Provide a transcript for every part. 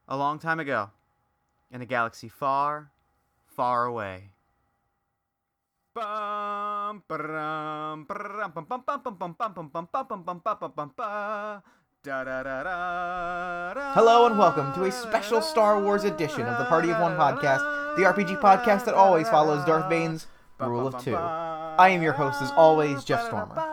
A long time ago, in a galaxy far, far away. Hello and welcome to a special Star Wars edition of the Party of One podcast, the RPG podcast that always follows Darth Bane's Rule of Two. I am your host, as always, Jeff Stormer.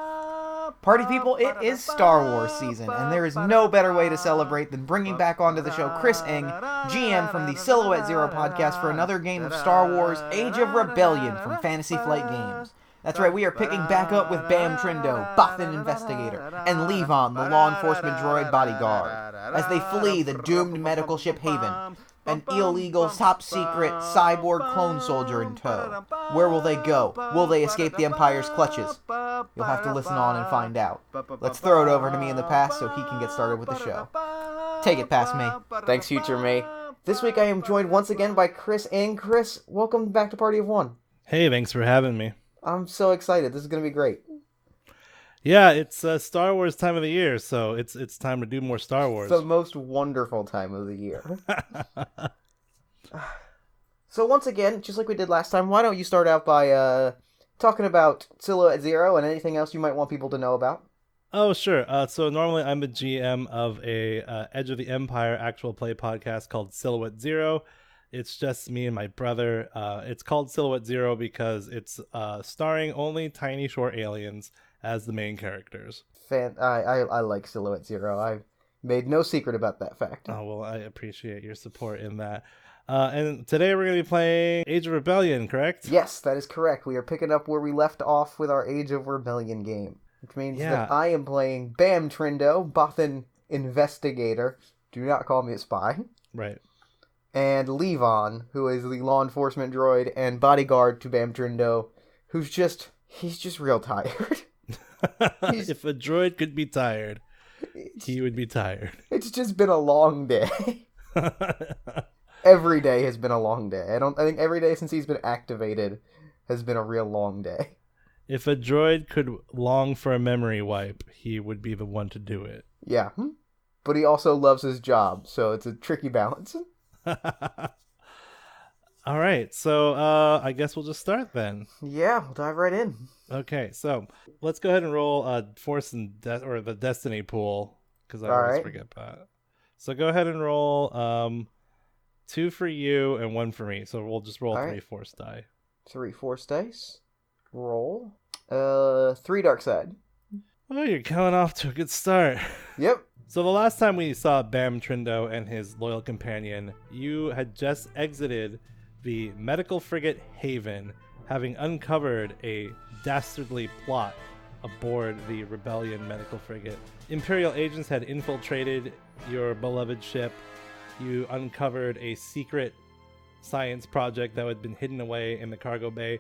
Party people, it is Star Wars season, and there is no better way to celebrate than bringing back onto the show Chris Ng, GM from the Silhouette Zero podcast, for another game of Star Wars Age of Rebellion from Fantasy Flight Games. That's right, we are picking back up with BAM TRINDOH, Bothan Investigator, and LEVON, the law enforcement droid bodyguard, as they flee the doomed medical ship Haven, an illegal, top-secret cyborg clone soldier in tow. Where will they go? Will they escape the Empire's clutches? You'll have to listen on and find out. Let's throw it over to me in the past so he can get started with the show. Take it past me. Thanks, future me. This week I am joined once again by Chris Ng. Chris, welcome back to Party of One. Hey, thanks for having me. I'm so excited. This is going to be great. Yeah, it's Star Wars time of the year, so it's time to do more Star Wars. It's the most wonderful time of the year. So once again, just like we did last time, why don't you start out by talking about Silhouette Zero and anything else you might want people to know about? Oh, sure. So normally I'm the GM of a Edge of the Empire actual play podcast called Silhouette Zero. It's just me and my brother. It's called Silhouette Zero because it's starring only tiny short aliens as the main characters. I like Silhouette Zero. I've made no secret about that fact. Oh, well, I appreciate your support in that. And today we're going to be playing Age of Rebellion, correct? Yes, that is correct. We are picking up where we left off with our Age of Rebellion game, which means that I am playing BAM TRINDOH, Bothan Investigator. Do not call me a spy. Right. And LEVON, who is the law enforcement droid and bodyguard to BAM TRINDOH, he's just real tired. If a droid could be tired, he would be tired. It's just been a long day. Every day has been a long day. I think every day since he's been activated has been a real long day. If a droid could long for a memory wipe, he would be the one to do it. Yeah. But he also loves his job, so it's a tricky balance. All right, so I guess we'll just start then. Yeah, we'll dive right in. Okay, so let's go ahead and roll Force and or the Destiny pool, because I always forget that. So go ahead and roll 2 for you and 1 for me. So we'll just roll 3 Force die. 3 Force dice. Roll. 3 dark side. Oh, you're coming off to a good start. Yep. So the last time we saw BAM TRINDOH and his loyal companion, you had just exited the medical frigate Haven, having uncovered a dastardly plot aboard the Rebellion medical frigate. Imperial agents had infiltrated your beloved ship. You uncovered a secret science project that had been hidden away in the cargo bay,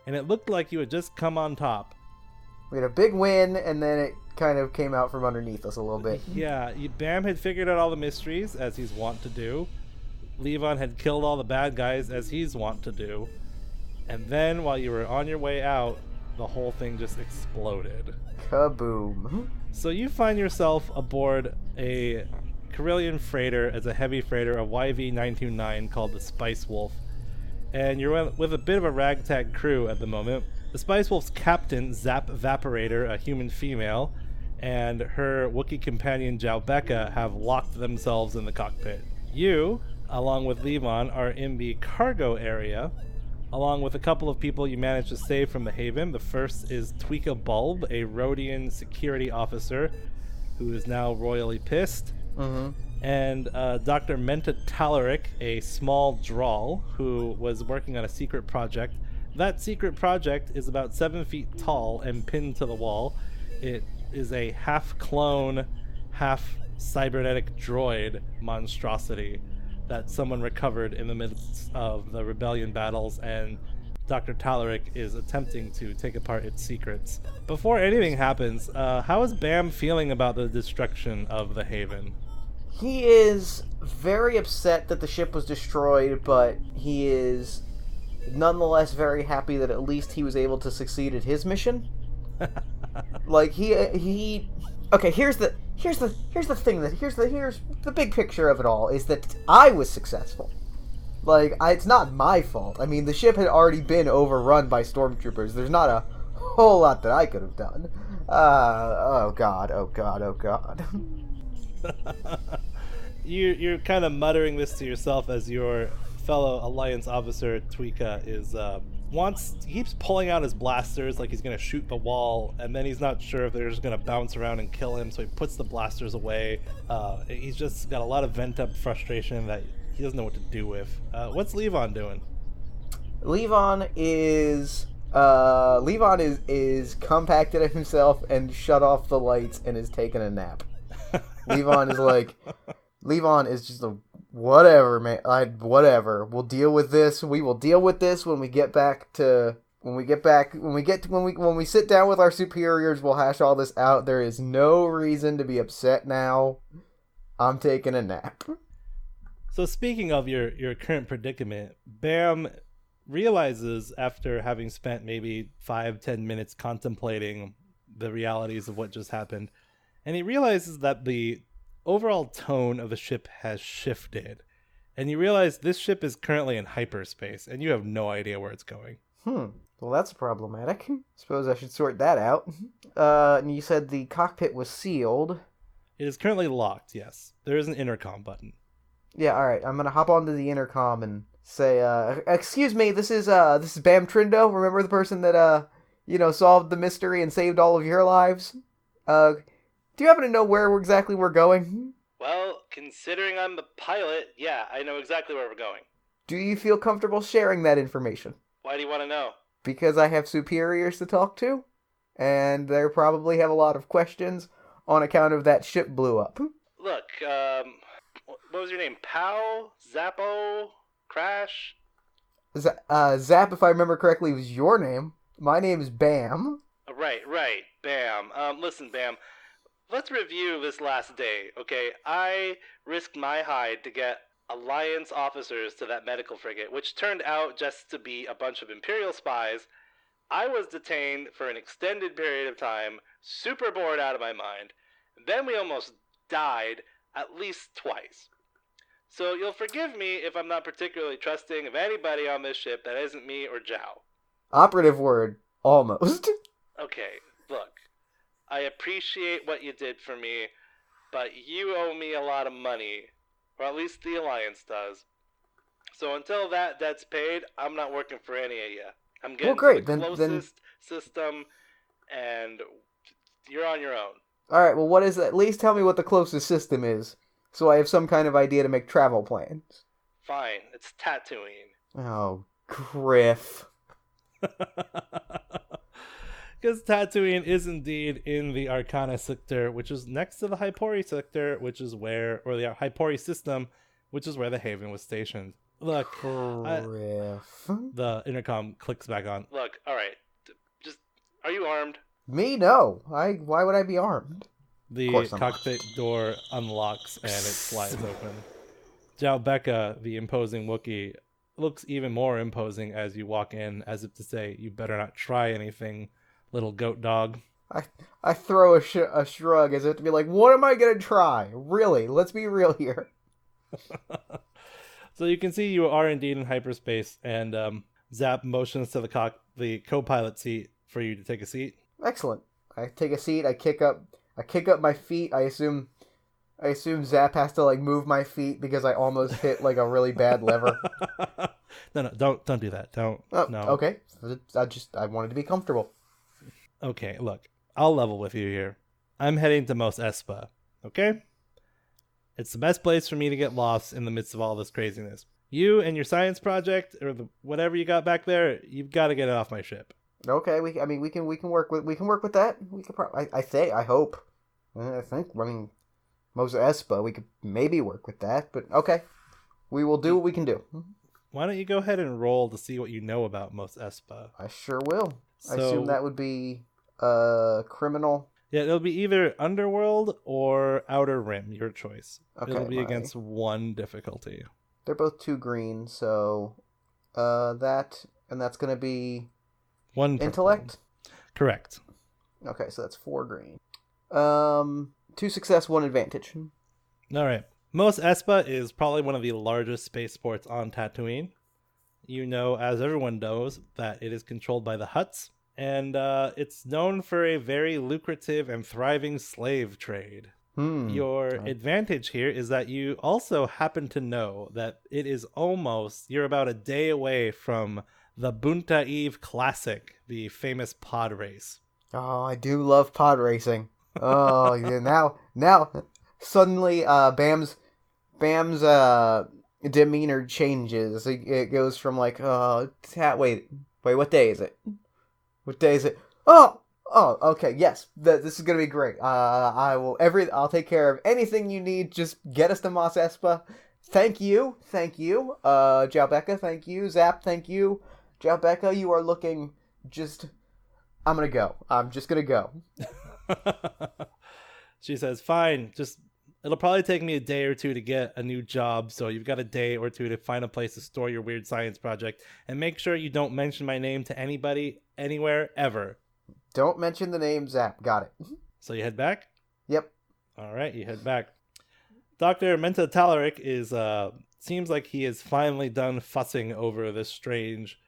and it looked like you had just come on top. We had a big win, and then it kind of came out from underneath us a little bit. Yeah, BAM had figured out all the mysteries, as he's wont to do. LEVON had killed all the bad guys, as he's wont to do. And then, while you were on your way out, the whole thing just exploded. Kaboom. So you find yourself aboard a Corellian freighter as a heavy freighter, a YV-929 called the Spice Wolf. And you're with a bit of a ragtag crew at the moment. The Spice Wolf's captain, Zap Vaporator, a human female, and her Wookiee companion, Jaubeka, have locked themselves in the cockpit. You, along with LEVON, are in the cargo area, along with a couple of people you managed to save from the Haven. The first is Tweeka Bulb, a Rhodian security officer who is now royally pissed. Mm-hmm. And Dr. Menta Talaric, a small Drawl, who was working on a secret project. That secret project is about 7 feet tall and pinned to the wall. It is a half-clone, half-cybernetic droid monstrosity that someone recovered in the midst of the Rebellion battles, and Dr. Talaric is attempting to take apart its secrets. Before anything happens, how is BAM feeling about the destruction of the Haven? He is very upset that the ship was destroyed, but he is nonetheless very happy that at least he was able to succeed at his mission. Like, he Okay, here's the big picture of it all is that I was successful. Like, it's not my fault. I mean, the ship had already been overrun by stormtroopers. There's not a whole lot that I could have done. Oh god. You're kind of muttering this to yourself as your fellow Alliance officer Tweeka he keeps pulling out his blasters like he's gonna shoot the wall, and then he's not sure if they're just gonna bounce around and kill him, so he puts the blasters away. He's just got a lot of vent up frustration that he doesn't know what to do with. What's Levon doing? Levon is compacted himself and shut off the lights and is taking a nap. Levon is just a whatever, man. Whatever. We'll deal with this. We will deal with this when we sit down with our superiors. We'll hash all this out. There is no reason to be upset now. I'm taking a nap. So speaking of your current predicament, BAM realizes after having spent maybe 5-10 minutes contemplating the realities of what just happened, and he realizes that the overall tone of the ship has shifted, and you realize this ship is currently in hyperspace and you have no idea where it's going. Well, that's problematic. Suppose I should sort that out. And you said the cockpit was sealed. It is currently locked, yes. There is an intercom button. Yeah, alright. I'm gonna hop onto the intercom and say, excuse me, this is BAM Trindooh. Remember the person that, solved the mystery and saved all of your lives? Do you happen to know where exactly we're going? Well, considering I'm the pilot, yeah, I know exactly where we're going. Do you feel comfortable sharing that information? Why do you want to know? Because I have superiors to talk to, and they probably have a lot of questions on account of that ship blew up. Look, what was your name? Pow? Zappo? Crash? Zap, if I remember correctly, was your name. My name is Bam. Right, Bam. Listen, Bam. Let's review this last day, okay? I risked my hide to get Alliance officers to that medical frigate, which turned out just to be a bunch of Imperial spies. I was detained for an extended period of time, super bored out of my mind. Then we almost died at least twice. So you'll forgive me if I'm not particularly trusting of anybody on this ship that isn't me or Zhao. Operative word, almost. Okay, look. I appreciate what you did for me, but you owe me a lot of money, or at least the Alliance does. So until that debt's paid, I'm not working for any of you. I'm getting to the closest system, and you're on your own. All right, well, what is that? At least tell me what the closest system is, so I have some kind of idea to make travel plans. Fine, it's TATOOINE. Oh, Griff. Because Tatooine is indeed in the Arcana sector, which is next to the Hypori sector, which is where, or the Hypori system, which is where the Haven was stationed. Look, the intercom clicks back on. Look, all right, just, are you armed? Me? No. Why would I be armed? The cockpit door unlocks and it slides open. Zhao Becca, the imposing Wookiee, looks even more imposing as you walk in, as if to say, you better not try anything, little goat dog. I throw a shrug as if to be like, what am I going to try? Really? Let's be real here. So you can see you are indeed in hyperspace, and Zap motions to the co-pilot seat for you to take a seat. Excellent. I take a seat, I kick up my feet. I assume Zap has to move my feet because I almost hit a really bad lever. No, don't do that. No. Okay. I wanted to be comfortable. Okay, look, I'll level with you here. I'm heading to Mos Espa, okay? It's the best place for me to get lost in the midst of all this craziness. You and your science project, or whatever you got back there, you've got to get it off my ship. Okay, we can work with that. We could I hope. Mos Espa, we could maybe work with that, but okay. We will do what we can do. Why don't you go ahead and roll to see what you know about Mos Espa? I sure will. I assume that would be criminal. Yeah, it'll be either Underworld or Outer Rim, your choice. Okay, it'll be against one difficulty. They're both 2 green, so that's going to be 1 intellect? Correct. Okay, so that's 4 green. 2 success, 1 advantage. All right. Mos Espa is probably one of the largest spaceports on Tatooine. You know, as everyone knows, that it is controlled by the Hutts, and it's known for a very lucrative and thriving slave trade. Your advantage here is that you also happen to know that you're about a day away from the Bunta Eve Classic, the famous pod race. Oh, I do love pod racing. Oh, yeah, now, suddenly, Bam's demeanor changes. It goes from like, wait, what day is it? What day is it? Oh, okay, yes, this is gonna be great. I'll take care of anything you need. Just get us to Mos Espa. Thank you. Jalbecca, thank you. Zap, thank you. Jalbecca, you are looking just. I'm gonna go. I'm just gonna go. She says, "Fine. It'll probably take me a day or two to get a new job, so you've got a day or two to find a place to store your weird science project, and make sure you don't mention my name to anybody, anywhere, ever." Don't mention the name Zap. Got it. So you head back? Yep. All right, you head back. Dr. Menta Talaric seems like he is finally done fussing over this strange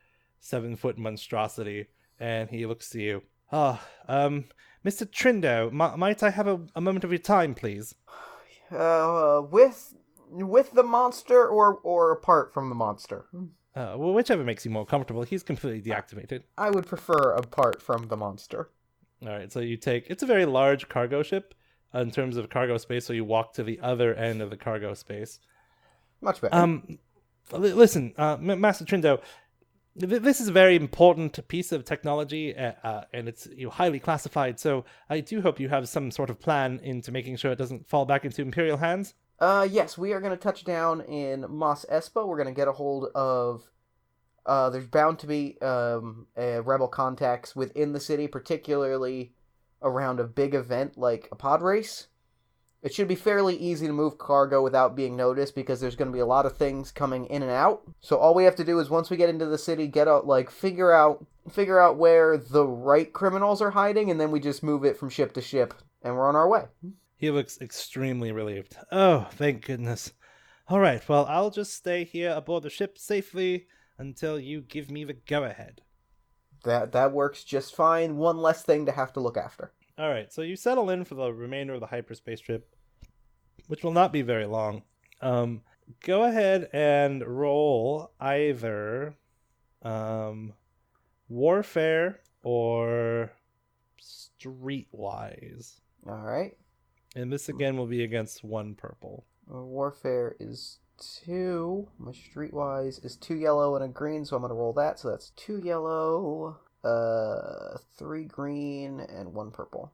7-foot monstrosity, and he looks to you. Mr. Trindoh, might I have a moment of your time, please? With the monster or apart from the monster? Well, whichever makes you more comfortable. He's completely deactivated. I would prefer apart from the monster. All right, so it's a very large cargo ship in terms of cargo space, so you walk to the other end of the cargo space. Much better. Listen, Master Trindoh, this is a very important piece of technology, and it's highly classified, so I do hope you have some sort of plan into making sure it doesn't fall back into Imperial hands. Yes, we are going to touch down in Mos Espa. We're going to get a hold of, there's bound to be rebel contacts within the city, particularly around a big event like a pod race. It should be fairly easy to move cargo without being noticed because there's going to be a lot of things coming in and out. So all we have to do is once we get into the city, figure out where the right criminals are hiding, and then we just move it from ship to ship, and we're on our way. He looks extremely relieved. Oh, thank goodness. All right, well, I'll just stay here aboard the ship safely until you give me the go-ahead. That works just fine. One less thing to have to look after. All right, so you settle in for the remainder of the hyperspace trip, which will not be very long. Go ahead and roll either warfare or streetwise. All right. And this again will be against 1 purple. Warfare is 2. My streetwise is 2 yellow and a green, so I'm going to roll that. So that's 2 yellow, 3 green, and 1 purple.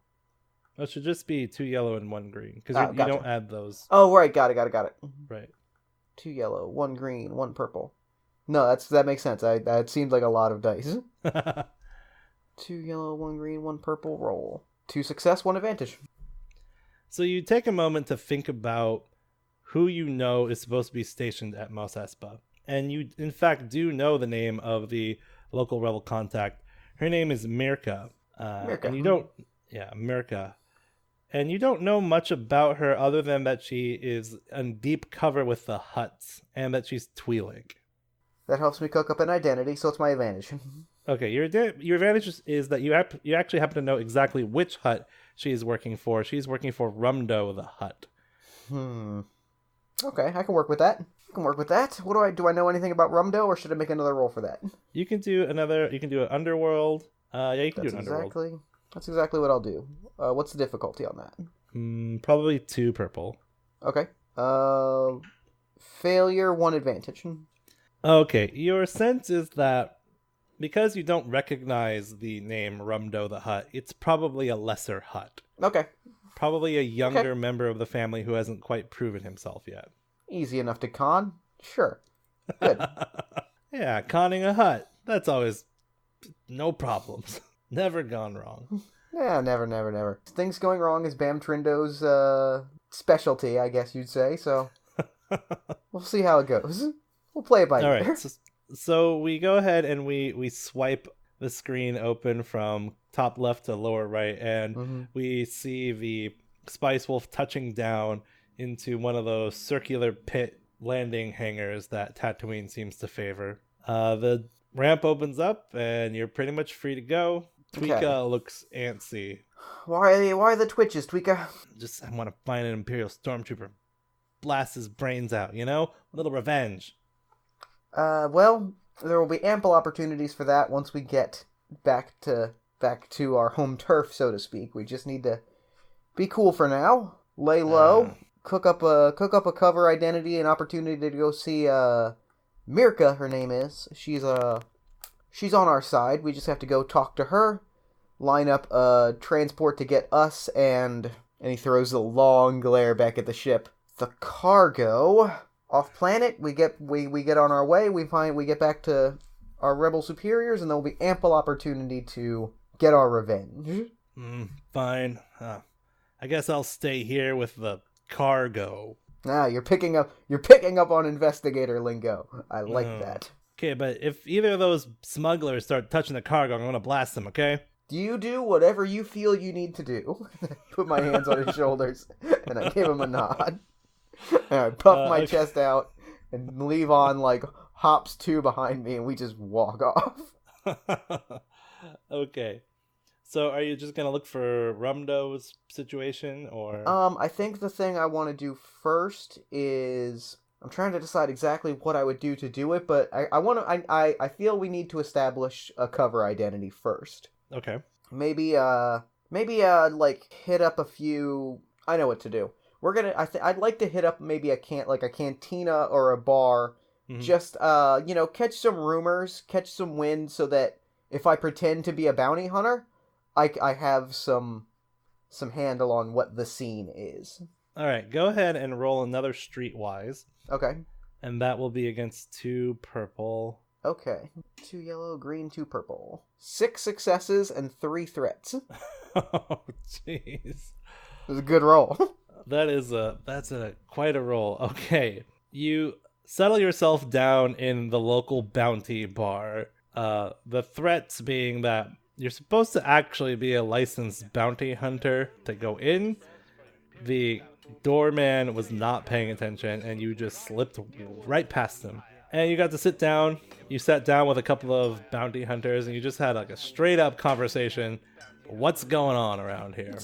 It should just be 2 yellow and 1 green, because you gotcha. don't add those. Oh, right, got it. Right. 2 yellow, 1 green, 1 purple. No, that makes sense. That seemed like a lot of dice. 2 yellow, 1 green, 1 purple, roll. 2 success, 1 advantage. So you take a moment to think about who you know is supposed to be stationed at Mos Espa. And you, in fact, do know the name of the local rebel contact. Her name is Mirka. Mirka. Mirka. And you don't know much about her other than that she is in deep cover with the Hutts and that she's Twi'lek. That helps me cook up an identity, so it's my advantage. Okay, your advantage is that you actually happen to know exactly which Hutt she is working for. She's working for Rumdo the Hutt. Okay, I can work with that. What do I know anything about Rumdo, or should I make another roll for that? You can do an underworld. You can do an underworld. That's exactly what I'll do. What's the difficulty on that? Probably 2 purple. Okay. Failure, 1 advantage. Okay, your sense is that because you don't recognize the name Rumdo the Hutt, it's probably a lesser Hutt. Okay. Probably a younger member of the family who hasn't quite proven himself yet. Easy enough to con. Sure. Good. Yeah, conning a Hutt. That's always no problems. Never gone wrong. Yeah, never. Things going wrong is BAM Trindoh's specialty, I guess you'd say, so we'll see how it goes. We'll play it by ear. All right, so we go ahead and we swipe the screen open from top left to lower right, and we see the Spice Wolf touching down into one of those circular pit landing hangars that Tatooine seems to favor. The ramp opens up, and you're pretty much free to go. Tweeka looks antsy. Why are the twitches, Tweeka? I want to find an Imperial Stormtrooper, blast his brains out, you know? A little revenge. Well, there will be ample opportunities for that once we get back to our home turf, so to speak. We just need to be cool for now, lay low, cook up a cover identity, an opportunity to go see Mirka, her name is. She's on our side. We just have to go talk to her, line up a transport to get us, and he throws a long glare back at the ship. The cargo off planet. We get on our way. We get back to our rebel superiors, and there will be ample opportunity to get our revenge. Fine. I guess I'll stay here with the cargo. You're picking up on investigator lingo. I like that. Okay, but if either of those smugglers start touching the cargo, I'm gonna blast them, okay? You do whatever you feel you need to do. Put my hands on his shoulders, and I give him a nod. And I puff my chest out, and Levon, like, hops 2 behind me, and we just walk off. Okay. So are you just gonna look for Rumdo's situation, or? I think the thing I want to do first is I'm trying to decide exactly what I would do to do it, but I feel we need to establish a cover identity first. Okay. Maybe like hit up a few. I know what to do. I'd like to hit up maybe a cantina or a bar. Just catch some rumors, catch some wind, so that if I pretend to be a bounty hunter, I have some handle on what the scene is. All right, go ahead and roll another streetwise. Okay. And that will be against 2 purple. Okay. 2 yellow, green, 2 purple. 6 successes and 3 threats. Oh, jeez. It was a good roll. That's quite a roll. Okay. You settle yourself down in the local bounty bar. The threats being that you're supposed to actually be a licensed bounty hunter to go in. The doorman was not paying attention, and you just slipped right past him. And you got to sit down. You sat down with a couple of bounty hunters, and you just had like a straight up conversation. What's going on around here?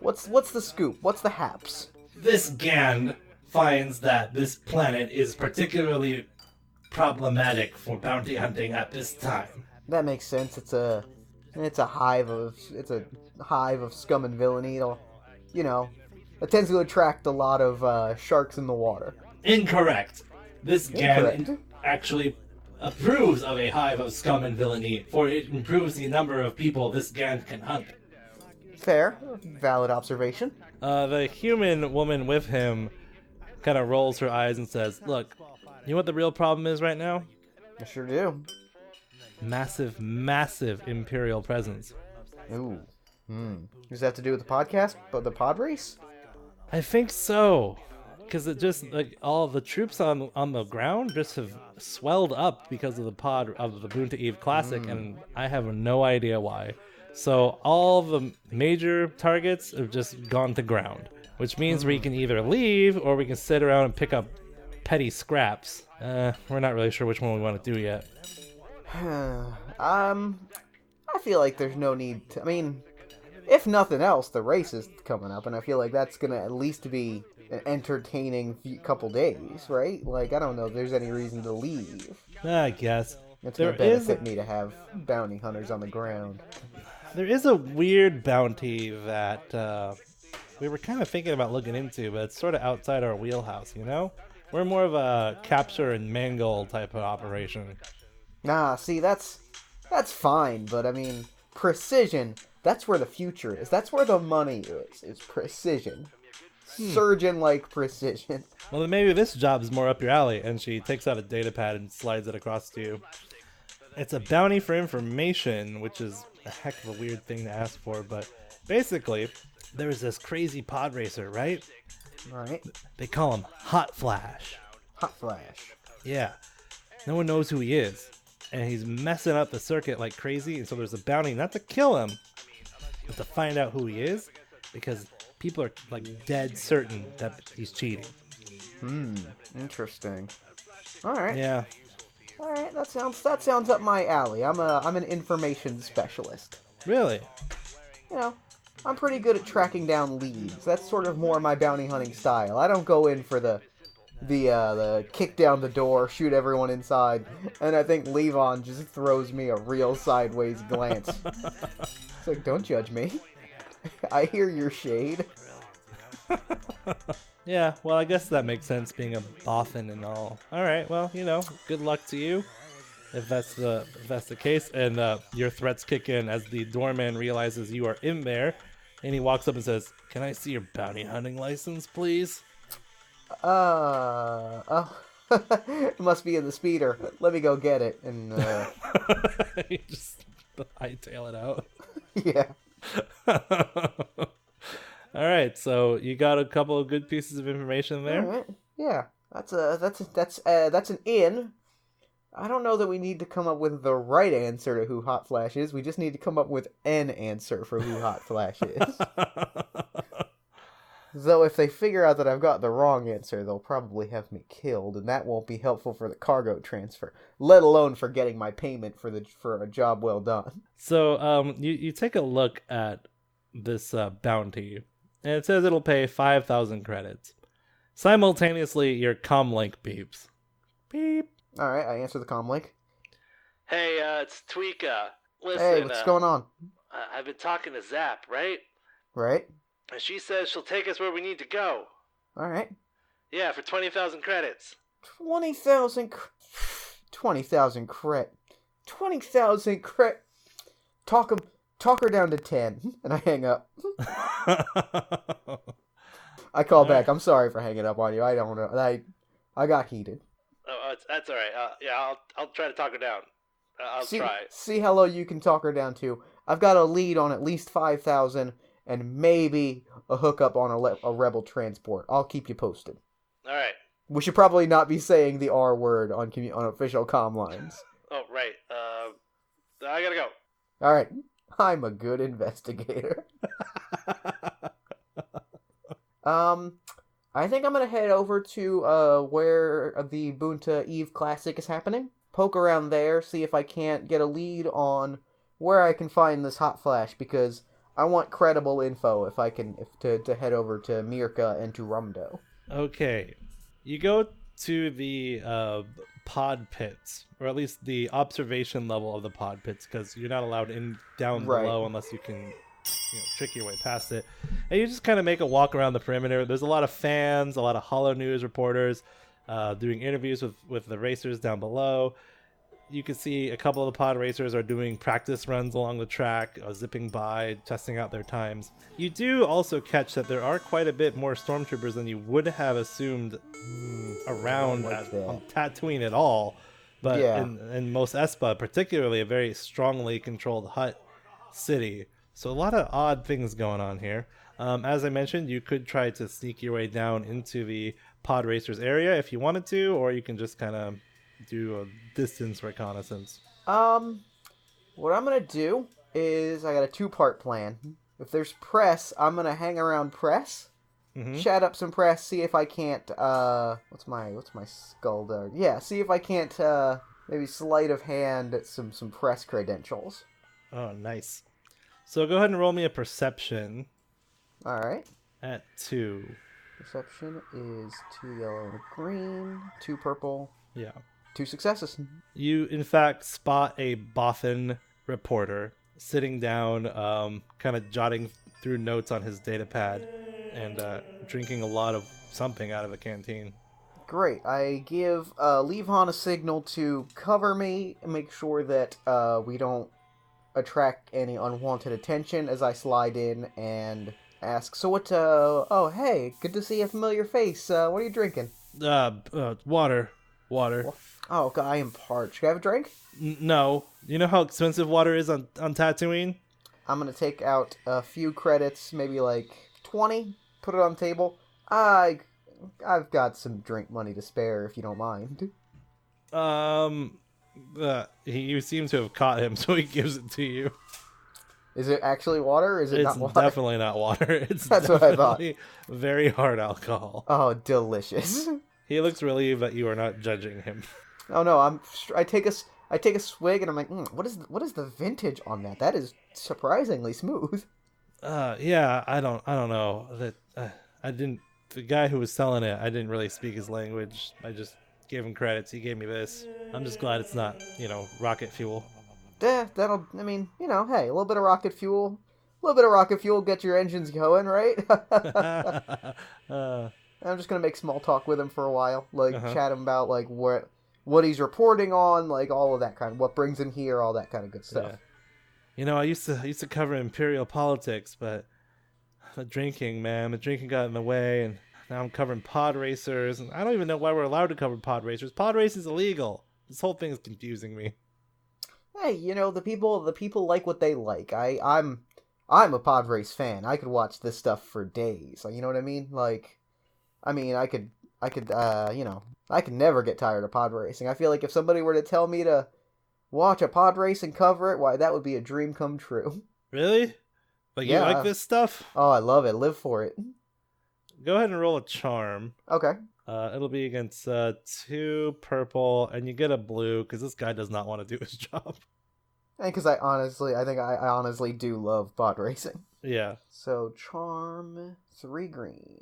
What's the scoop? What's the haps? This Gand finds that this planet is particularly problematic for bounty hunting at this time. That makes sense. It's a hive of scum and villainy. It tends to attract a lot of sharks in the water. Incorrect. This Gand actually approves of a hive of scum and villainy, for it improves the number of people this Gand can hunt. Fair. Valid observation. The human woman with him kind of rolls her eyes and says, "Look, you know what the real problem is right now? I sure do. Massive, massive Imperial presence." Ooh. Does that have to do with the podcast? But the pod race? I think so. Because it just, like, all the troops on the ground just have swelled up because of the pod of the Boonta Eve Classic, and I have no idea why. So all the major targets have just gone to ground, which means we can either leave or we can sit around and pick up petty scraps. We're not really sure which one we want to do yet. I feel like there's no need to... I mean, if nothing else, the race is coming up, and I feel like that's going to at least be an entertaining couple days, right? Like, I don't know if there's any reason to leave. I guess. It's going to benefit me to have bounty hunters on the ground. There is a weird bounty that we were kind of thinking about looking into, but it's sort of outside our wheelhouse, you know? We're more of a capture and mangle type of operation. Nah, see, that's fine, but I mean, precision, that's where the future is. That's where the money is precision. Surgeon-like precision. Well, then maybe this job is more up your alley, and she takes out a data pad and slides it across to you. It's a bounty for information, which is a heck of a weird thing to ask for, but basically, there's this crazy pod racer, right? Right. They call him Hot Flash. Hot Flash. Yeah. No one knows who he is. and he's messing up the circuit like crazy. And so there's a bounty not to kill him, but to find out who he is, because people are like dead certain that he's cheating. Interesting. All right. Yeah. All right. That sounds up my alley. I'm an information specialist. Really? You know, I'm pretty good at tracking down leads. That's sort of more my bounty hunting style. I don't go in for the kick down the door, shoot everyone inside, and I think Levon just throws me a real sideways glance. It's like, don't judge me. I hear your shade. Yeah, well, I guess that makes sense, being a Bothan and all. All right, well, good luck to you, if that's the case. And your threats kick in as the doorman realizes you are in there, and he walks up and says, "Can I see your bounty hunting license, please?" It must be in the speeder. Let me go get it. And You just hightail it out. Yeah. All right, so you got a couple of good pieces of information there. All right. Yeah, that's an in. I don't know that we need to come up with the right answer to who Hot Flash is. We just need to come up with an answer for who Hot Flash is. Though if they figure out that I've got the wrong answer, they'll probably have me killed, and that won't be helpful for the cargo transfer, let alone for getting my payment for a job well done. So you take a look at this bounty, and it says it'll pay 5,000 credits. Simultaneously, your comlink beeps. Beep. All right, I answer the comlink. Hey, it's Tweeka. Listen, Hey, what's going on? I've been talking to Zap, right? Right. And she says she'll take us where we need to go. All right. Yeah, for 20,000 credits. 20,000 credit. Talk her down to 10, and I hang up. I call back. I'm sorry for hanging up on you. I don't know. I got heated. Oh, that's all right. Yeah, I'll try to talk her down. I'll try. See how low you can talk her down to. I've got a lead on at least 5,000, and maybe a hookup on a rebel transport. I'll keep you posted. All right. We should probably not be saying the R word on official comm lines. Oh, right. I gotta go. All right. I'm a good investigator. I think I'm gonna head over to where the Bunta Eve Classic is happening. Poke around there, see if I can't get a lead on where I can find this Hot Flash, because I want credible info to head over to Mirka and to Rumdo. Okay. You go to the pod pits, or at least the observation level of the pod pits, because you're not allowed down below unless you can trick your way past it. And you just kind of make a walk around the perimeter. There's a lot of fans, a lot of Holo News reporters doing interviews with the racers down below. You can see a couple of the pod racers are doing practice runs along the track, zipping by, testing out their times. You do also catch that there are quite a bit more stormtroopers than you would have assumed around on Tatooine at all. But in Mos Espa, particularly a very strongly controlled Hutt city. So a lot of odd things going on here. As I mentioned, you could try to sneak your way down into the pod racers area if you wanted to, or you can just kind of do a distance reconnaissance. What I'm gonna do is I got a 2-part plan. If there's press, I'm gonna hang around press, chat up some press, see if I can't what's my skull there? Yeah, see if I can't maybe sleight of hand some press credentials. Oh, nice. So go ahead and roll me a perception. All right. At 2. Perception is 2 yellow and green, 2 purple. Yeah. 2 successes. You, in fact, spot a Bothan reporter sitting down, kind of jotting through notes on his data pad and drinking a lot of something out of a canteen. Great. I give Levon a signal to cover me and make sure that we don't attract any unwanted attention as I slide in and ask, so what, oh, hey, good to see a familiar face. What are you drinking? Water. Oh, God, I am parched. Can I have a drink? No. You know how expensive water is on Tatooine? I'm going to take out a few credits, maybe like 20, put it on the table. I've got some drink money to spare, if you don't mind. You seem to have caught him, so he gives it to you. Is it actually water, or is it It's not water? definitely not water. It's That's what I thought. definitely very hard alcohol. Oh, delicious. He looks relieved that you are not judging him. Oh no, I take a swig and I'm like, what is the vintage on that? That is surprisingly smooth. Yeah, I don't know that. The guy who was selling it, I didn't really speak his language. I just gave him credits. He gave me this. I'm just glad it's not, rocket fuel. Yeah, hey, a little bit of rocket fuel. A little bit of rocket fuel get your engines going, right? I'm just gonna make small talk with him for a while, chat him about what he's reporting on, all of that kind of what brings him here, all that kind of good stuff. Yeah. I used to cover imperial politics, but the drinking got in the way, and now I'm covering pod racers, and I don't even know why we're allowed to cover pod racers. Pod racing is illegal. This whole thing is confusing me. Hey, the people like what they like. I'm a pod race fan. I could watch this stuff for days. You know what I mean? I could never get tired of pod racing. I feel like if somebody were to tell me to watch a pod race and cover it, why, that would be a dream come true. Really? You like this stuff? Oh, I love it. Live for it. Go ahead and roll a charm. Okay. It'll be against 2 purple, and you get a blue, because this guy does not want to do his job. And because I honestly do love pod racing. Yeah. So, charm, 3 green.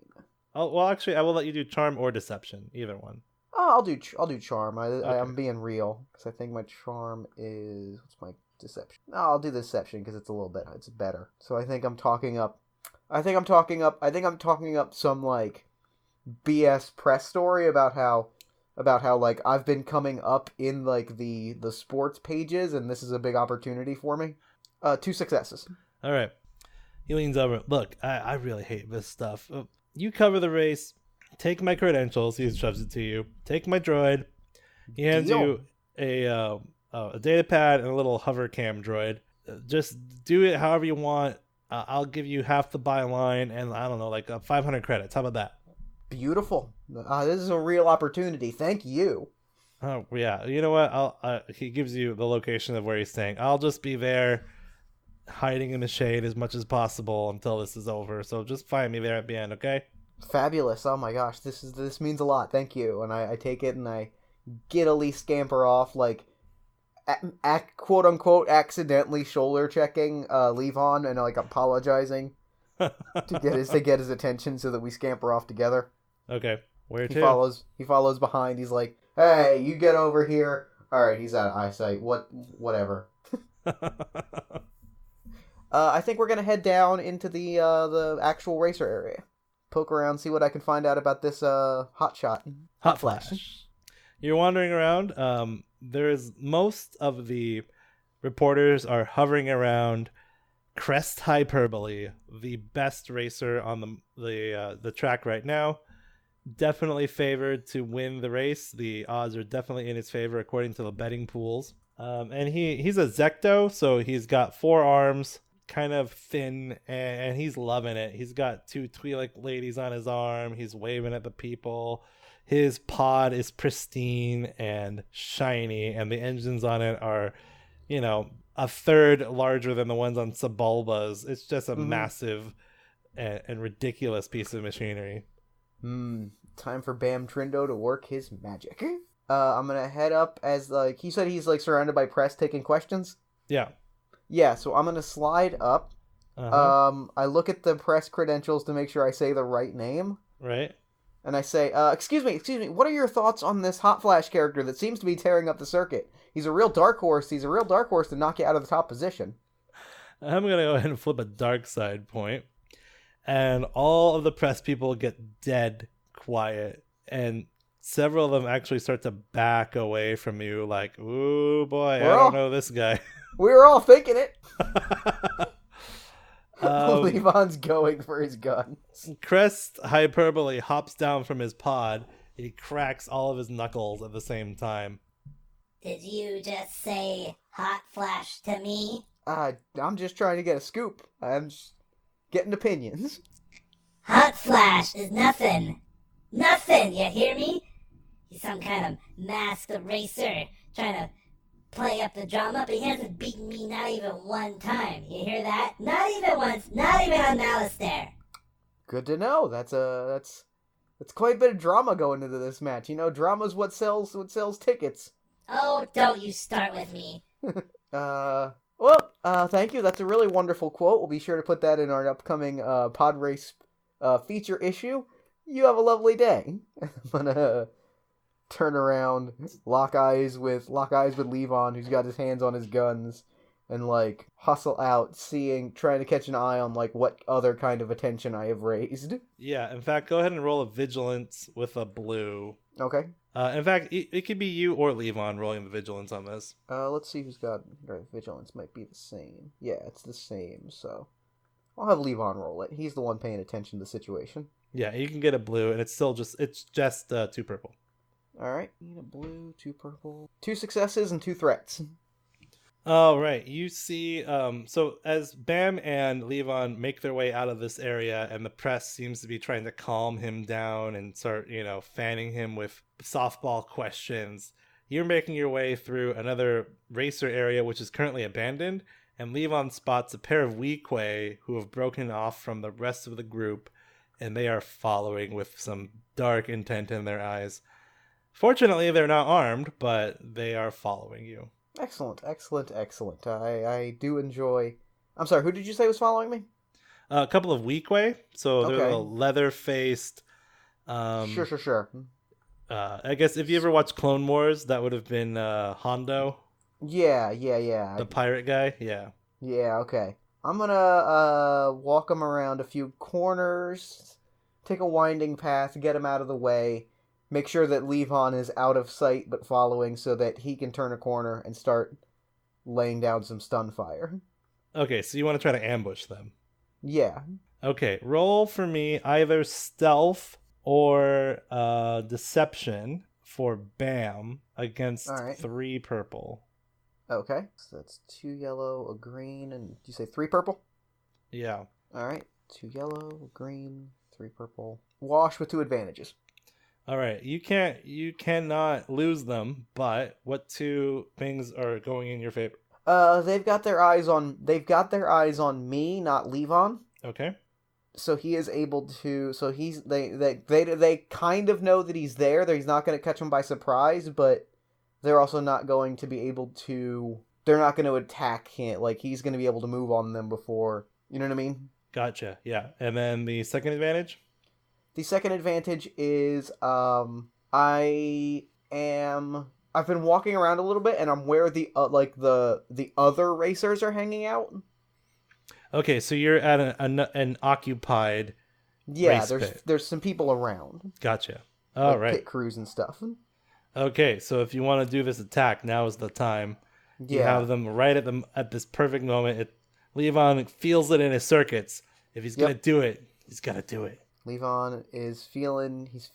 Oh, well, actually, I will let you do charm or deception, either one. Oh, I'll do charm. I'm being real, because I think my charm is... What's my deception? No, I'll do deception, because it's better. So I think I'm talking up some, BS press story about how I've been coming up in the sports pages, and this is a big opportunity for me. 2 successes. All right. He leans over. Look, I really hate this stuff. You cover the race. Take my credentials. He shoves it to you. Take my droid. He hands you a data pad and a little hover cam droid. Just do it however you want. I'll give you half the byline and I don't know, 500 credits. How about that? Beautiful. This is a real opportunity. Thank you. Oh yeah. You know what? He gives you the location of where he's staying. I'll just be there, hiding in the shade as much as possible until this is over. So just find me there at the end, okay? Fabulous. Oh my gosh, this means a lot. Thank you. And I take it and I giddily scamper off, quote unquote accidentally shoulder checking LEVON and apologizing to get his attention so that we scamper off together. Okay. Where to? He follows behind. He's like, "Hey, you get over here." All right, he's out of eyesight. Whatever. I think we're gonna head down into the actual racer area. Poke around, see what I can find out about this hot flash. You're wandering around. There's most of the reporters are hovering around Crest Hyperbole, the best racer on the track right now. Definitely favored to win the race. The odds are definitely in his favor according to the betting pools. And he's a Zecto, so he's got 4 arms, kind of thin, and he's loving it. He's got 2 Twi'lek ladies on his arm. He's waving at the people. His pod is pristine and shiny, and the engines on it are, a third larger than the ones on Sebulba's. It's just a massive and ridiculous piece of machinery. Time for BAM Trindooh to work his magic. I'm gonna head up as he said he's surrounded by press taking questions. Yeah, so I'm gonna slide up. I look at the press credentials to make sure I say the right name. Right. And I say, excuse me, what are your thoughts on this Hot Flash character that seems to be tearing up the circuit? He's a real dark horse to knock you out of the top position. I'm gonna go ahead and flip a dark side point, and all of the press people get dead quiet, and several of them actually start to back away from you like, ooh boy, I don't know this guy. We were all thinking it. LEVON's going for his guns. Crest Hyperbole hops down from his pod. He cracks all of his knuckles at the same time. Did you just say hot flash to me? I'm just trying to get a scoop. I'm just getting opinions. Hot flash is nothing. Nothing, you hear me? He's some kind of masked racer trying to play up the drama, but he hasn't beaten me not even one time. You hear that? Not even once. Not even on Alistair. Good to know. That's quite a bit of drama going into this match. You know, drama's what sells tickets. Oh, don't you start with me. Thank you. That's a really wonderful quote. We'll be sure to put that in our upcoming pod race feature issue. You have a lovely day. I'm gonna turn around, lock eyes with Levon, who's got his hands on his guns, and like hustle out, trying to catch an eye on like what other kind of attention I have raised. Yeah, in fact, go ahead and roll a vigilance with a blue. Okay. In fact, it could be you or Levon rolling the vigilance on this. Let's see who's got vigilance. Might be the same. Yeah, it's the same. So I'll have Levon roll it. He's the one paying attention to the situation. Yeah, you can get a blue, and it's just 2 purple. All right, need a blue, 2 purple, 2 successes and 2 threats. All right, you see, so as Bam and Levon make their way out of this area, and the press seems to be trying to calm him down and start, fanning him with softball questions, you're making your way through another racer area, which is currently abandoned, and Levon spots a pair of Weequay who have broken off from the rest of the group, and they are following with some dark intent in their eyes. Fortunately, they're not armed, but they are following you. Excellent. I do enjoy... I'm sorry, who did you say was following me? A couple of Weequay, so they're Okay. a leather-faced... Sure. I guess if you ever watched Clone Wars, that would have been Hondo. Yeah. The pirate guy, yeah. Yeah, okay. I'm gonna walk him around a few corners, take a winding path, get him out of the way, make sure that Levon is out of sight but following so that he can turn a corner and start laying down some stun fire. Okay, so you want to try to ambush them. Yeah. Okay, roll for me either stealth or deception for Bam against All right. 3 purple. Okay. So that's 2 yellow, a green, and you say 3 purple? Yeah. Alright. 2 yellow, green, 3 purple. Wash with 2 advantages. All right, you cannot lose them, but what 2 things are going in your favor? They've got their eyes on me, not Levon. Okay. So he is able to. So they kind of know that he's there. He's not going to catch him by surprise, but they're also not going to be able to. They're not going to attack him. Like he's going to be able to move on them before. You know what I mean? Gotcha. Yeah, and then the second advantage. The second advantage is I've been walking around a little bit, and I'm where the other racers are hanging out. Okay, so you're at an occupied. Yeah, race there's some people around. Gotcha. All like right. pit crews and stuff. Okay, so if you want to do this attack, now is the time. Yeah. You have them right at this perfect moment. Levon feels it in his circuits. If he's gonna do it, he's gotta do it. Levon is feeling. He's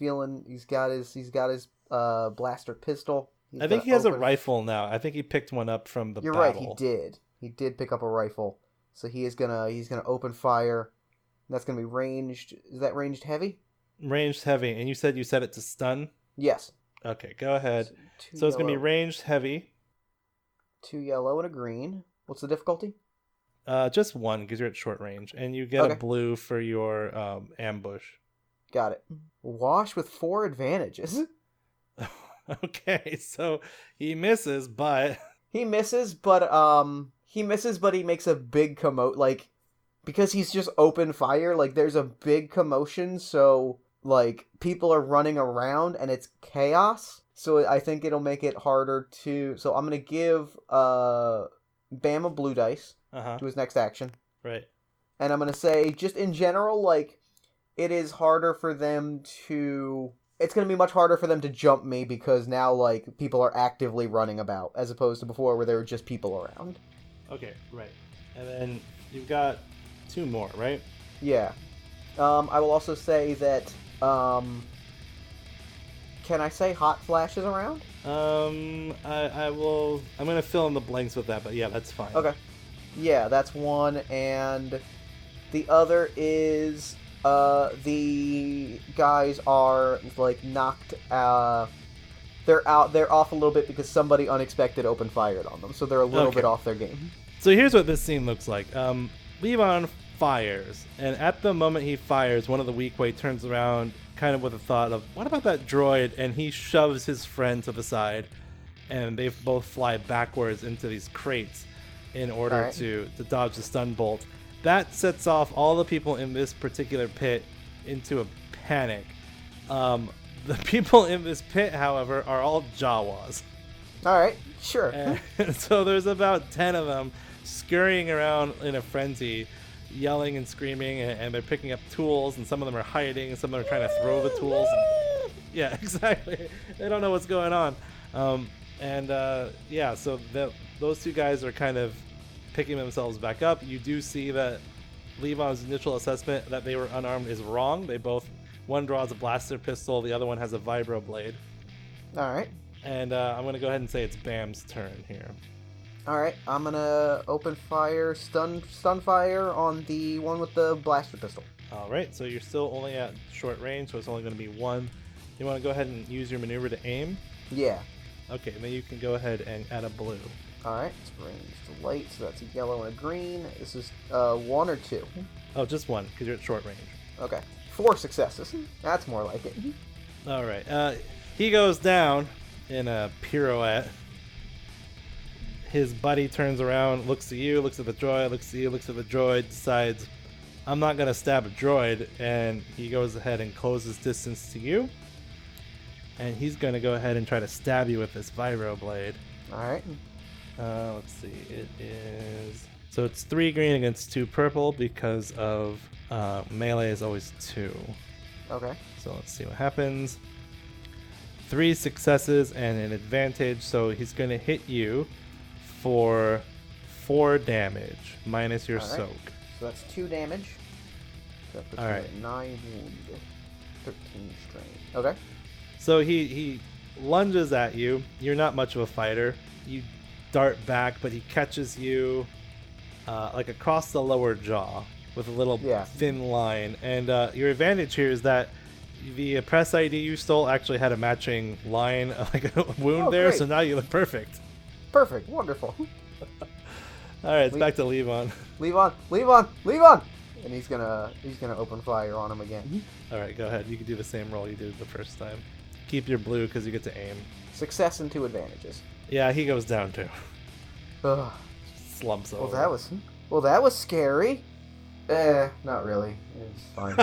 got his blaster pistol. I think he has a rifle now. I think he picked one up from the battle. You're right. He did pick up a rifle. So he's gonna open fire. That's gonna be ranged. Is that ranged heavy? Ranged heavy, and you said it to stun. Yes. Okay, go ahead. Two So it's gonna be yellow, ranged heavy. 2 yellow and a green. What's the difficulty? Just 1 because you're at short range, and you get a Okay. blue for your ambush. Got it. Wash with 4 advantages. Okay, so he misses, but He misses, but he makes a big like because he's just open fire. Like there's a big commotion, so like people are running around and it's chaos. So I think it'll make it harder to. So I'm gonna give Bam a blue dice to his next action. Right. And I'm going to say, just in general, like, it is harder for them to... It's going to be much harder for them to jump me because now, like, people are actively running about, as opposed to before where there were just people around. Okay, right. And then you've got 2 more, right? Yeah. I will also say that, can I say hot flash is around? I will... I'm going to fill in the blanks with that, but yeah, that's fine. Okay. Yeah, that's one, and the other is the guys are like knocked they're off a little bit because somebody unexpected open fired on them, so they're a little bit off their game. So here's what this scene looks like. Levon fires, and at the moment he fires, one of the Weequay turns around kind of with a thought of, what about that droid? And he shoves his friend to the side, and they both fly backwards into these crates in order to dodge the stun bolt. That sets off all the people in this particular pit into a panic. The people in this pit, however, are all Jawas. All right, sure. And so there's about 10 of them scurrying around in a frenzy, yelling and screaming, and they're picking up tools, and some of them are hiding, and some of them are trying to throw the tools. Yeah, exactly. They don't know what's going on. So those two guys are kind of picking themselves back up. You do see that Levon's initial assessment that they were unarmed is wrong. One draws a blaster pistol, the other one has a vibro blade. All right. And I'm going to go ahead and say it's Bam's turn here. All right, I'm gonna open fire, stun fire on the one with the blaster pistol. All right, so you're still only at short range, so it's only going to be one. You want to go ahead and use your maneuver to aim? Yeah. Okay, then you can go ahead and add a blue. All right, it's range to light, so that's a yellow and a green. This is 1 or 2? Oh, just 1, because you're at short range. Okay, 4 successes. That's more like it. All right, he goes down in a pirouette. His buddy turns around, looks at you, looks at the droid, looks at you, looks at the droid, decides, I'm not going to stab a droid, and he goes ahead and closes distance to you. And he's going to go ahead and try to stab you with this vibro blade. All right. Let's see, it is... So it's 3 green against 2 purple because of melee is always 2. Okay. So let's see what happens. 3 successes and an advantage, so he's going to hit you for 4 damage minus your soak. So that's 2 damage. So that puts All me right. at 9 wound, 13 strain. Okay. So he lunges at you. You're not much of a fighter. You dart back, but he catches you like across the lower jaw with a little thin line. And your advantage here is that the press ID you stole actually had a matching line, like a wound there. Great. So now you look perfect. Perfect. Wonderful. All right, it's back to Levon. Levon! And he's gonna open fire on him again. All right, go ahead. You can do the same roll you did the first time. Keep your blue because you get to aim. Success and 2 advantages. Yeah, he goes down too. Ugh. Slumps over. Well, that was scary. Not really. It's fine.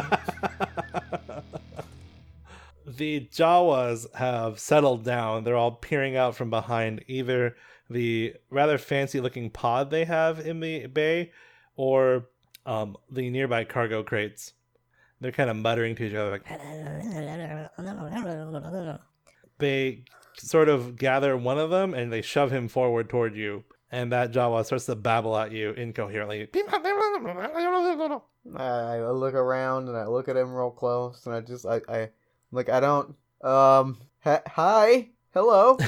The Jawas have settled down. They're all peering out from behind either the rather fancy-looking pod they have in the bay or the nearby cargo crates. They're kind of muttering to each other. They sort of gather one of them and they shove him forward toward you. And that Jawa starts to babble at you incoherently. I look around and I look at him real close and I don't. Hi, hello.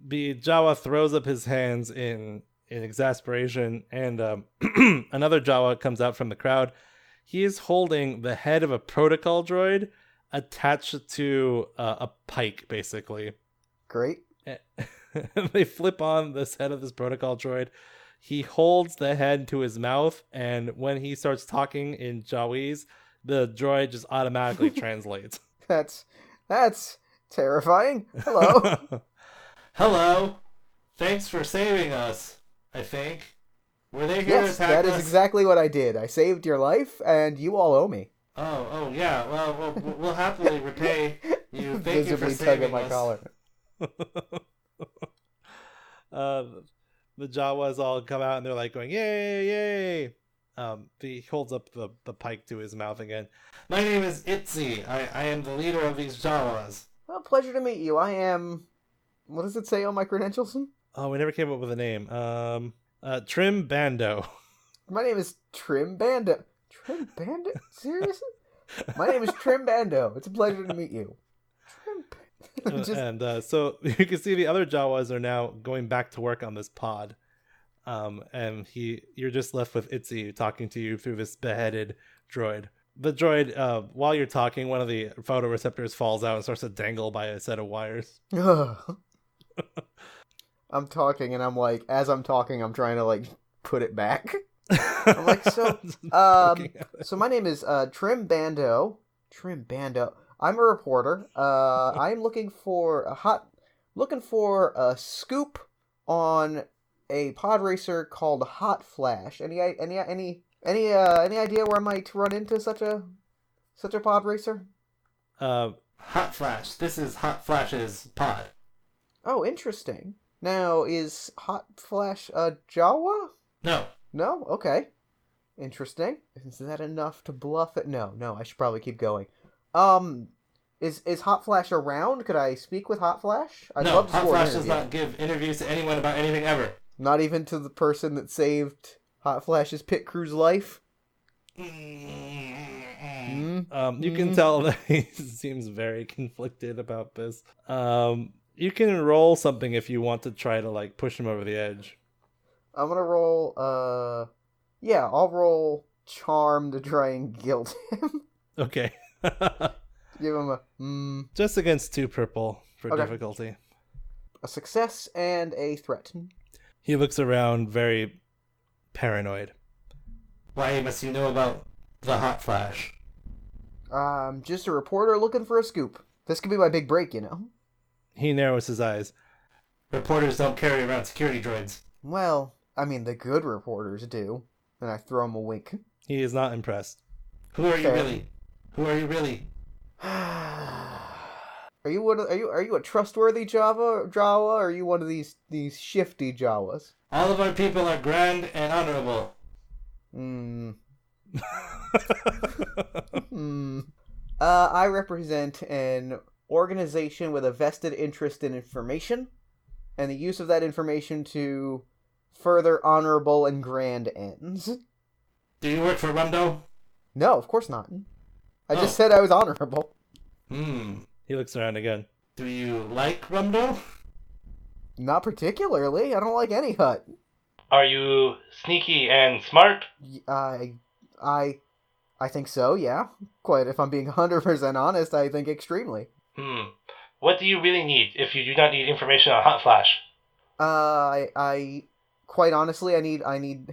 The Jawa throws up his hands in exasperation, and another Jawa comes out from the crowd. He is holding the head of a protocol droid attached to a pike, basically. Great. They flip on this head of this protocol droid. He holds the head to his mouth, and when he starts talking in Jawese, the droid just automatically translates. That's terrifying. Hello. Hello. Thanks for saving us, I think. Were they here to attack us? That is exactly what I did. I saved your life, and you all owe me. Oh, yeah. Well, we'll happily repay you. Thank you for saving my us. collar. The Jawas all come out and they're like going, yay, yay. He holds up the pike to his mouth again. My name is Itzy. I am the leader of these Jawas. Well, pleasure to meet you. I am... What does it say on my credentials? Oh, we never came up with a name. Trim Bando. My name is Trim Bando. Trim Bando? Seriously? My name is Trim Bando. It's a pleasure to meet you. So you can see the other Jawas are now going back to work on this pod. And you're just left with Itzy talking to you through this beheaded droid. The droid, while you're talking, one of the photoreceptors falls out and starts to dangle by a set of wires. I'm talking, and I'm like, as I'm talking, I'm trying to like put it back. I'm like, so my name is Trim Bando. Trim Bando. I'm a reporter. I'm looking for a scoop on a pod racer called Hot Flash. Any idea where I might run into such a pod racer? Hot Flash. This is Hot Flash's pod. Oh, interesting. Now, is Hot Flash a Jawa? No. No? Okay. Interesting. Is that enough to bluff it? No, I should probably keep going. Is Hot Flash around? Could I speak with Hot Flash? I'd love to Hot score an Flash does interview. not give interviews to anyone about anything ever. Not even to the person that saved Hot Flash's pit crew's life? You can tell that he seems very conflicted about this. You can roll something if you want to try to like push him over the edge. I'm gonna roll, I'll roll Charm to try and guilt him. Okay. Give him a, Just against 2 purple for Okay. difficulty. a success and a threat. He looks around very paranoid. Why must you know about the Hot Flash? I'm just a reporter looking for a scoop. This could be my big break, you know? He narrows his eyes. Reporters don't carry around security droids. Well, I mean, the good reporters do. And I throw him a wink. He is not impressed. Who are you Fair. really? Who are you really? Are you a trustworthy Jawa, or are you one of these shifty Jawas? All of our people are grand and honorable. I represent an organization with a vested interest in information, and the use of that information to further honorable and grand ends. Do you work for Rundo? No, of course not. I just said I was honorable. He looks around again. Do you like Rundo? Not particularly. I don't like any hut. Are you sneaky and smart? I think so, yeah. Quite, if I'm being 100% honest, I think extremely. What do you really need if you do not need information on Hot Flash? I quite honestly, I need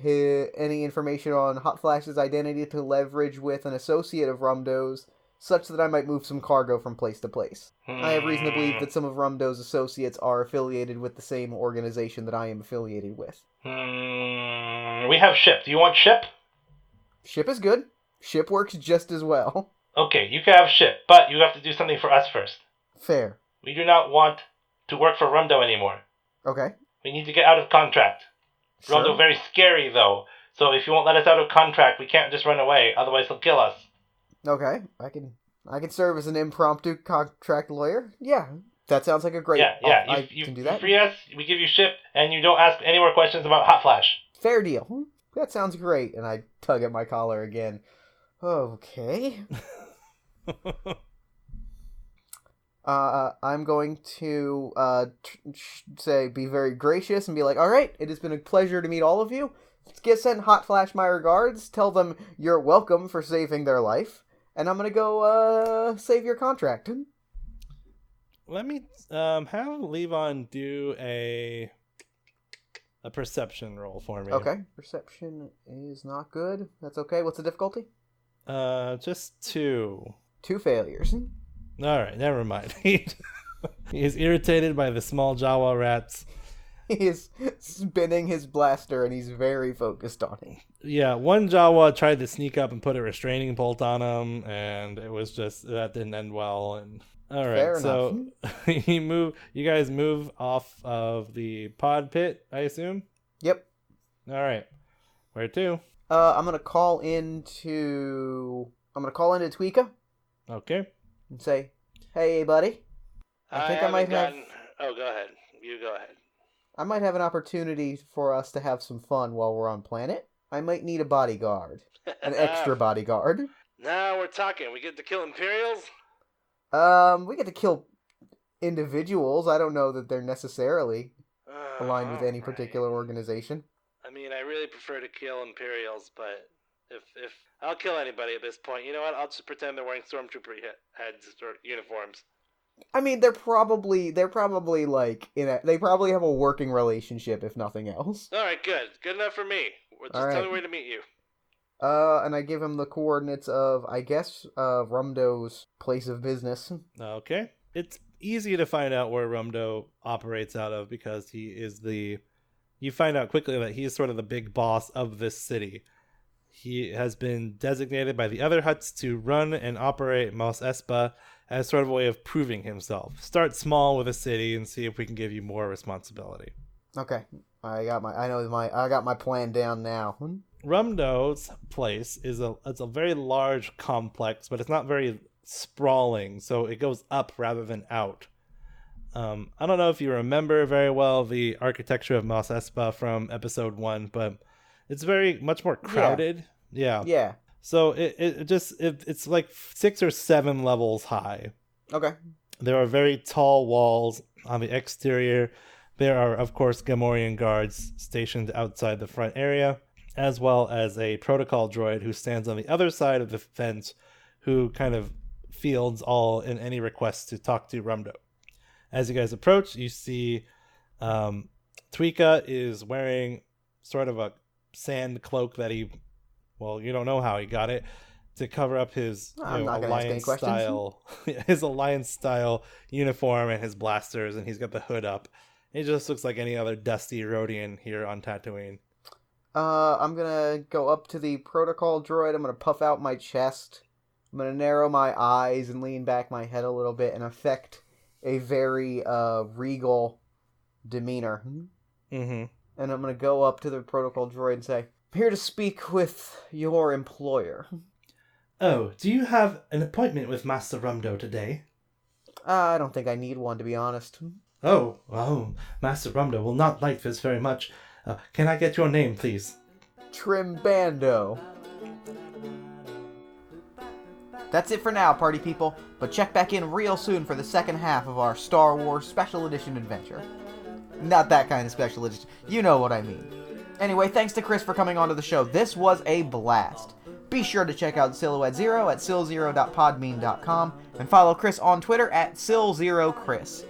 any information on Hot Flash's identity to leverage with an associate of Rumdo's, such that I might move some cargo from place to place. I have reason to believe that some of Rumdo's associates are affiliated with the same organization that I am affiliated with. We have ship. Do you want ship? Ship is good. Ship works just as well. Okay, you can have ship, but you have to do something for us first. Fair. We do not want to work for Rundo anymore. Okay. We need to get out of contract. Sure. Rundo very scary, though. So if you won't let us out of contract, we can't just run away. Otherwise, they'll kill us. Okay. I can serve as an impromptu contract lawyer. Yeah. That sounds like a great... I You can do that. You free us, we give you ship, and you don't ask any more questions about Hot Flash. Fair deal. That sounds great. And I tug at my collar again. Okay. I'm going to be very gracious and be like, all right, it has been a pleasure to meet all of you. Send Hot Flash my regards. Tell them you're welcome for saving their life. And I'm going to go save your contract. Let me have Levon do a perception roll for me. Okay. Perception is not good. That's okay. What's the difficulty? Just 2. 2 failures. All right, never mind. He is irritated by the small Jawa rats. He is spinning his blaster and he's very focused on it. Yeah, one Jawa tried to sneak up and put a restraining bolt on him, and it was just that didn't end well. And all right, Fair so you guys move off of the pod pit, I assume. Yep. All right, where to? I'm gonna call into Tweeka Okay. and say, "Hey, buddy, I think I might have. Oh, go ahead. You go ahead. I might have an opportunity for us to have some fun while we're on planet. I might need a bodyguard, an extra bodyguard. Now we're talking. We get to kill Imperials? We get to kill individuals. I don't know that they're necessarily aligned with any particular organization. I mean, I really prefer to kill Imperials, but If I'll kill anybody at this point, you know what? I'll just pretend they're wearing stormtrooper heads or uniforms. I mean, they're probably like they probably have a working relationship, if nothing else. All right, good enough for me. Just tell me where to meet you. And I give him the coordinates of, I guess, Rumdo's place of business. Okay. It's easy to find out where Rumdo operates out of because he is you find out quickly that he is sort of the big boss of this city. He has been designated by the other Hutts to run and operate Mos Espa as sort of a way of proving himself. Start small with a city and see if we can give you more responsibility. Okay. I got my plan down now. Rumdo's place is it's a very large complex, but it's not very sprawling, so it goes up rather than out. I don't know if you remember very well the architecture of Mos Espa from episode 1, but it's very much more crowded. Yeah. So it's like 6 or 7 levels high. Okay. There are very tall walls on the exterior. There are, of course, Gamorrean guards stationed outside the front area, as well as a protocol droid who stands on the other side of the fence, who kind of fields all and any requests to talk to Rumdo. As you guys approach, you see Tweeka is wearing sort of a sand cloak that you don't know how he got it, to cover up his Alliance style his Alliance style uniform and his blasters, and he's got the hood up. He just looks like any other dusty Rhodian here on Tatooine. I'm gonna go up to the protocol droid. I'm gonna puff out my chest. I'm gonna narrow my eyes and lean back my head a little bit and affect a very regal demeanor. Mm-hmm. And I'm gonna go up to the protocol droid and say, "I'm here to speak with your employer." Oh, do you have an appointment with Master Rumdo today? I don't think I need one, to be honest. Oh, Master Rumdo will not like this very much. Can I get your name, please? Trimbando. That's it for now, party people, but check back in real soon for the second half of our Star Wars Special Edition adventure. Not that kind of special edition. You know what I mean. Anyway, thanks to Chris for coming onto the show. This was a blast. Be sure to check out Silhouette Zero at silzero.podbean.com and follow Chris on Twitter at SilZeroChris.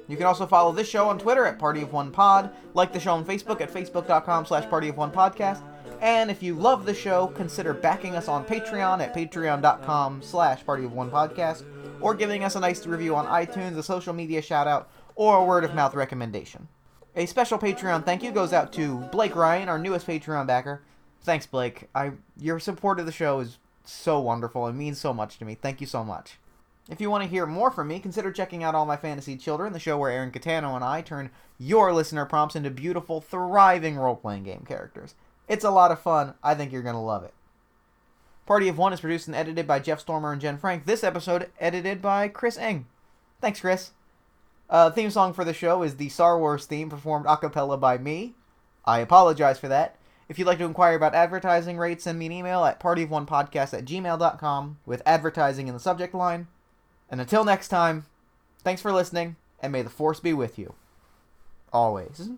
You can also follow this show on Twitter at Party of One Pod, like the show on Facebook at facebook.com/partyofonepodcast, and if you love the show, consider backing us on Patreon at patreon.com/partyofonepodcast, or giving us a nice review on iTunes, a social media shout-out, or a word-of-mouth recommendation. A special Patreon thank you goes out to Blake Ryan, our newest Patreon backer. Thanks, Blake. Your support of the show is so wonderful and means so much to me. Thank you so much. If you want to hear more from me, consider checking out All My Fantasy Children, the show where Aaron Catano and I turn your listener prompts into beautiful, thriving role-playing game characters. It's a lot of fun. I think you're going to love it. Party of One is produced and edited by Jeff Stormer and Jen Frank. This episode edited by Chris Eng. Thanks, Chris. Theme song for the show is the Star Wars theme, performed a cappella by me. I apologize for that. If you'd like to inquire about advertising rates, send me an email at partyofonepodcast@gmail.com with advertising in the subject line. And until next time, thanks for listening, and may the Force be with you. Always.